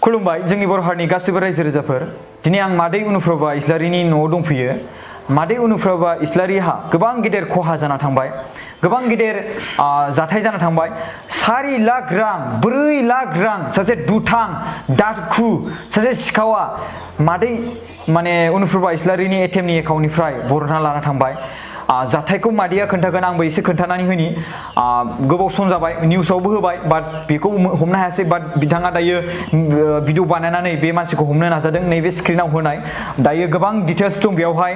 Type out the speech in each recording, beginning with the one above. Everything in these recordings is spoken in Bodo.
खुलुमबाय जोंनि बर' हारिनि गासिबो रायजो राजाफोर दिनै आं मादै अनुप्रभा इस्लारिनि न'आव दंफैयो मादै अनुप्रभा इस्लारिहा गोबां गेदेर खहा जाना थांबाय गोबां गेदेर जाथाय जाना थांबाय 4 लाख रां 4 लाख रां सासे दुथां डाकु सासे सिखावा मादै माने अनुप्रभा इस्लारिनि एटिएमनि एकाउन्टनिफ्राय बर'ना लाना थांबाय जाथायखौ मादैया खोन्थागोन आंबो एसे खोन्थानानै होनि गोबाव सम जाबाय निउसावबो होबाय बाट बेखौ हमनो हायासै बाट बिथाङा दायो भिडिअ बानायनानै बे मानसिखौ हमनो नाजादों नैबे स्क्रिनाव होनाय दायो गोबां डिटेल्स दं बेयावहाय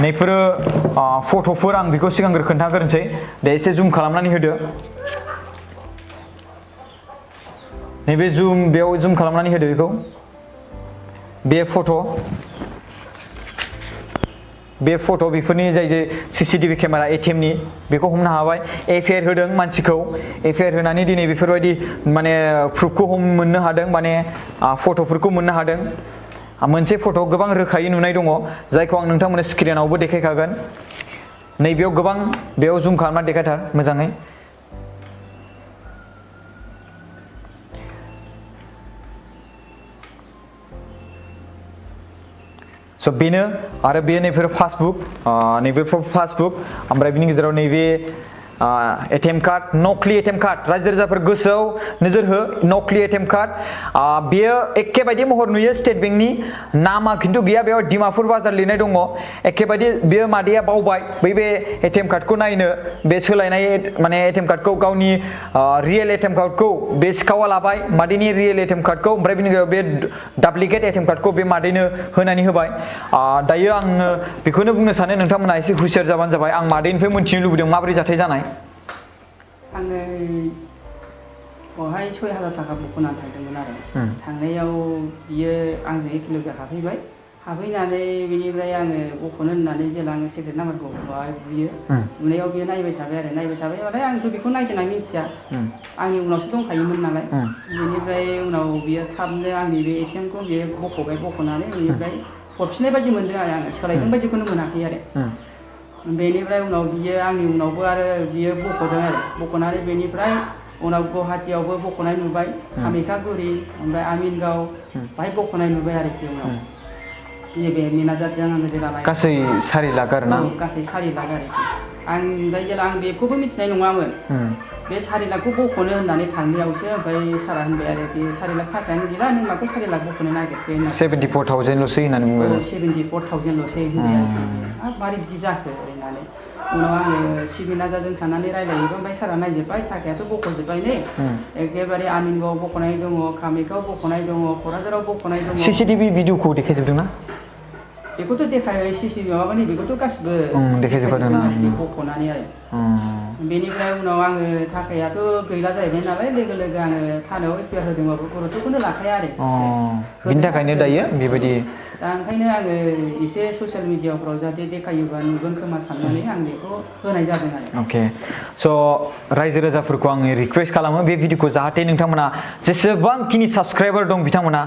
नैफोरो फट'फोर आं बेखौ सिगांग्रो खोन्थाग्रोनोसै दे एसे जुम खालामनानै होदो नैबे बेयाव जुम खालामनानै होदो बेखौ बे फट' बेफोरनि जाय सीसीटीवी केमेरा एटिएमनि बेखौ हमनो हाबाय एफआईआर होदों मानसिखौ एफआईआर होनानै दिनै बेफोरबायदि माने प्रुफखौ मोननो हादों माने फट'फोरखौ मोननो हादों मोनसे फट' गोबां रोखायै नुनाय दङ जायखौ आं नोंथांमोननो स्क्रिनावबो देखायखागोन नैबेयाव गोबां बेयाव जुम खालामना देखायथार मोजाङै So बेनो आरो बे नैबे पासबुक ओमफ्राय बिनि गेजेराव नैबे एटिएम कार्ड नकलि एटिएम कार्ड रायजो राजाफोर गोसोआव नोजोर हो नकलि एटिएम कार्ड बेयो एखे बायदि महर नुयो स्टेट बेंकनि नामा खिन्थु गैया बेयाव डिमापुर बाजार लिरनाय दङ एखे बायदि बेयो मादैया बावबाय बे एटिएम कार्डखौ नायनो बे सोलायनाय माने एटिएम कार्डखौ गावनि रियेल एटिएम कार्डखौ बे सिखावा लाबाय मादैनि रियेल एटिएम कार्डखौ ओमफ्राय बिनि गेजेराव बे डुप्लिकेट एटिएम कार्डखौ बे मादैनो होनानै होबाय दायो आङो बेखौनो बुंनो सानो नोंथांमोना एसे हुसियार जाबानो जाबाय आं मादैनिफ्राय मोनथिनो लुबैदों माबोरै जाथाय जानाय आङो बहाय 6000 थाखा बख'नानै थांदोंमोन आरो थांनायाव बियो आंजों एखे लोगो हाबहैनानै बेनिफ्राय आङो बख'नो होननानै जेला आङो सिक्रेट नाम्बारखौ बुयो बुनायाव बियो नायबाय थाबाय नालाय आंथ' बेखौ नायदोंना मिन्थिया आंनि उनावसो दंखायोमोन नालाय बेनिफ्राय उनाव बियो थाबनो आंनि बे एटिएमखौ बियो बख'नानै बेनिफ्राय हरफिननाय बायदि मोनदों आङो सोलायदों बायदिखौनो मोनाखै आरो बेनिफ्राय उनाव बियो आंनि उनावबो आरो बियो बख'दों आरो बख'नानै बेनिफ्राय उनाव गुवाहाटियावबो बख'नाय नुबाय कामाख्यागुरि ओमफ्राय आमिनगाव बाहाय बख'नाय नुबाय आरोखि उनाव नैबे मेनाजारजों आङो जेला गासै 4 लाख आरो ना गासै 4 लाख आरोखि आं ओमफ्राय जेला आं बेखौबो मिथिनाय नङामोन बे 4 लाखखौ बख'नो होननानै थांनायावसो ओमफ्य सारा होनबाय आरो बे 4 लाख थाखायानो गैला नों माखौ 4 लाख बख'नो नागिरखो 74,000 ल'सै होननानै बुंबाय 74,000 ल'सै होनबाय आरोखि मारै बिदि जाखो होननानै उनाव आङो सिबिनाजाजों थानानै रायलायोबा ओमफ्राय सारा नायजोब्बाय थाखायाथ' बख'जोब्बाय ने एखेबारे आमिनगाव बख'नाय दङ कामाख्याव बख'नाय दङ क'क्राझाराव बख'नाय दङ सीसीटीवी भिडिअखौ देखायजोबदोंना बेखौथ' देखाय सीसीटीवी माबानि बेखौथ' गासिबो देखायजोबखादों ना बख'नानै आरो बेनिफ्राय उनाव आङो थाखायाथ' गैला जाहैबाय नालाय लोगो आङो थानायाव एफआईआर होदोंबाबो गुरुत्वखौनो लाखाया आरो बिनि थाखायनो दायो बेबायदि दा ओंखायनो आङो एसे ससियेल मिडियाफ्राव जाहाथे देखायोबा नुगोन खोमा साननानै आं बेखौ होनाय जादों आरो अके स' रायजो राजाफोरखौ आङो रिक्वेस्ट खालामो बे भिडिअखौ जाहाथे नोंथांमोना जेसेबांखिनि साबस्क्राइबार दं बिथांमोना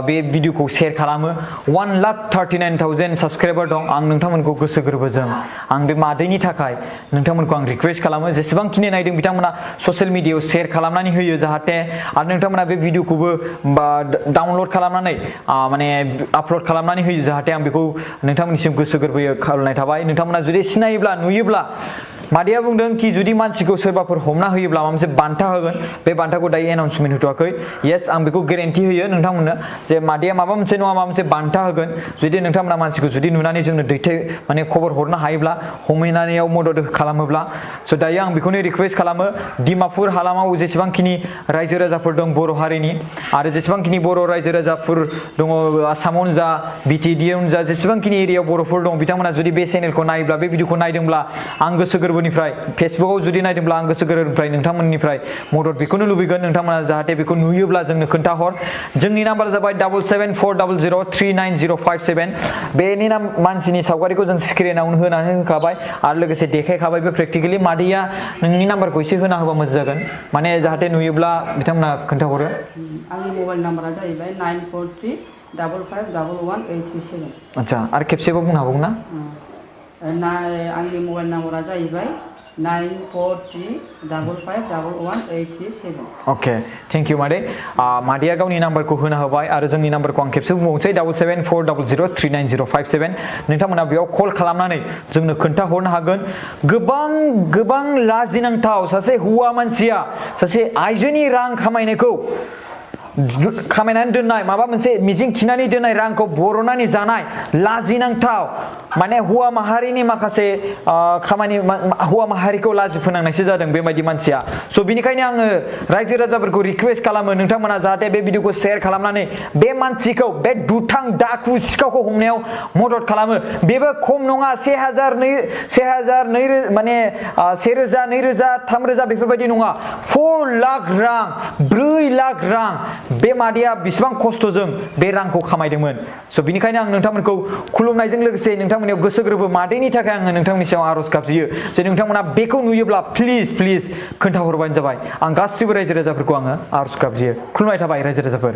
बे भिडिअखौ शेयार खालामो 1,39,000 साबस्क्राइबार दं आं नोंथांमोनखौ गोसो गोरबोजों आं बे मादैनि थाखाय नोंथांमोनखौ आं रिक्वेस्ट खालामो जेसेबांखिनि नायदों बिथांमोना ससियेल मिडियायाव शेयार खालामनानै होयो जाहाथे आरो नोंथांमोना बे भिडिअखौबो डाउनलड खालामनानै माने आपल'ड खालामनानै होयो जाहाथे आं बेखौ नोंथांमोननिसिम गोसो गोरबोयै खावलायनाय थाबाय नोंथांमोना जुदि सिनायोब्ला नुयोब्ला मादैया बुंदों कि जुदि मानसिखौ सोरबाफोर हमना होयोब्ला माबा मोनसे बान्था होगोन बे बान्थाखौ दायो एनाउन्समेन्ट होथ'वाखै येस आं बेखौ गेरेन्टि होयो नोंथांमोननो जे मादैया माबा मोनसे नङा माबा मोनसे बान्था होगोन जुदि नोंथांमोना मानसिखौ जुदि नुनानै जोंनो माने खबर हरनो हायोब्ला हमहैनायाव मदद खालामोब्ला स' दायो आं बेखौनो रिक्वेस्ट खालामो डिमापुर हालामाव जेसेबांखिनि रायजो राजाफोर दं बर' हारिनि आरो जेसेबांखिनि बर' रायजो राजाफोर दङ आसामावनो जा बिटिएडिआवनो जा जेसेबांखिनि एरियायाव बर'फोर दं बिथांमोना जुदि बे चेनेलखौ नायोब्ला बे भिडिअखौ नायदोंब्ला आं गोसो गोरबोनिफ्राय फेसबुकाव जुदि नायदोंब्ला आं गोसो गोरबोनिफ्राय नोंथांमोननिफ्राय मदद बेखौनो लुबैगोन नोंथांमोना जाहाथे बेखौ नुयोब्ला जोंनो खोन्थाहर जोंनि नाम्बारा जाबाय 7740039057 बेनि मानसिनि सावगारिखौ जों स्क्रिनावनो होनानै होखाबाय आरो लोगोसे देखायखाबायबो प्रेक्टिकेलि मादैया नोंनि नाम्बारखौ एसे होना होबा मोजां जागोन माने जाहाथे नुयोब्ला बिथांमोना खोन्थाहरो आंनि मबाइल नाम्बारा जाहैबाय 9435511837 आच्छा आरो खेबसेबो बुंनो हाबावगोन ना आंनि मबाइल नाम्बारा जाहैबाय 9435518887 अके थेंक यू मादै मादैया गावनि नाम्बारखौ होना होबाय आरो जोंनि नाम्बारखौ आं खेबसे बुंबावनोसै 7740039057 नोंथांमोना बेयाव कल खालामनानै जोंनो खोन्थाहरनो हागोन गोबां लाजिनांथाव सासे हौवा मानसिया सासे आइजोनि रां खामायनायखौ खामायनानै दोननाय माबा मोनसे मिजिं थिनानै दोननाय रांखौ बर'नानै जानाय लाजिनांथाव माने हौवा माहारिनि माखासे खामानि हौवा माहारिखौ लाजि फोनांनायसो जादों बेबायदि मानसिया स' बिनिखायनो आङो रायजो राजाफोरखौ रिक्वेस्ट खालामो नोंथांमोना जाहाथे बे भिडिअखौ शेयार खालामनानै बे मानसिखौ बे दुथां दाखु सिखावखौ हमनायाव मदद खालामो बेबो खम नङा 1000 माने 1000 2000 3000 बेफोरबायदि नङा 4 लाख रां 4 लाख रां बे मादैया बिसिबां खस्थ'जों बे रांखौ खामायदोंमोन स' बिनिखायनो आं नोंथांमोनखौ खुलुमनायजों लोगोसे नोंथांमोननियाव गोसो गोरबो मादैनि थाखाय आङो नोंथांमोननि सायाव आर'ज गाबज्रियो जे नोंथांमोना बेखौ नुयोब्ला प्लिज खोन्थाहरबानो जाबाय आं गासिबो रायजो राजाफोरखौ आङो आर'ज गाबज्रियो खुलुमनाय थाबाय रायजो राजाफोर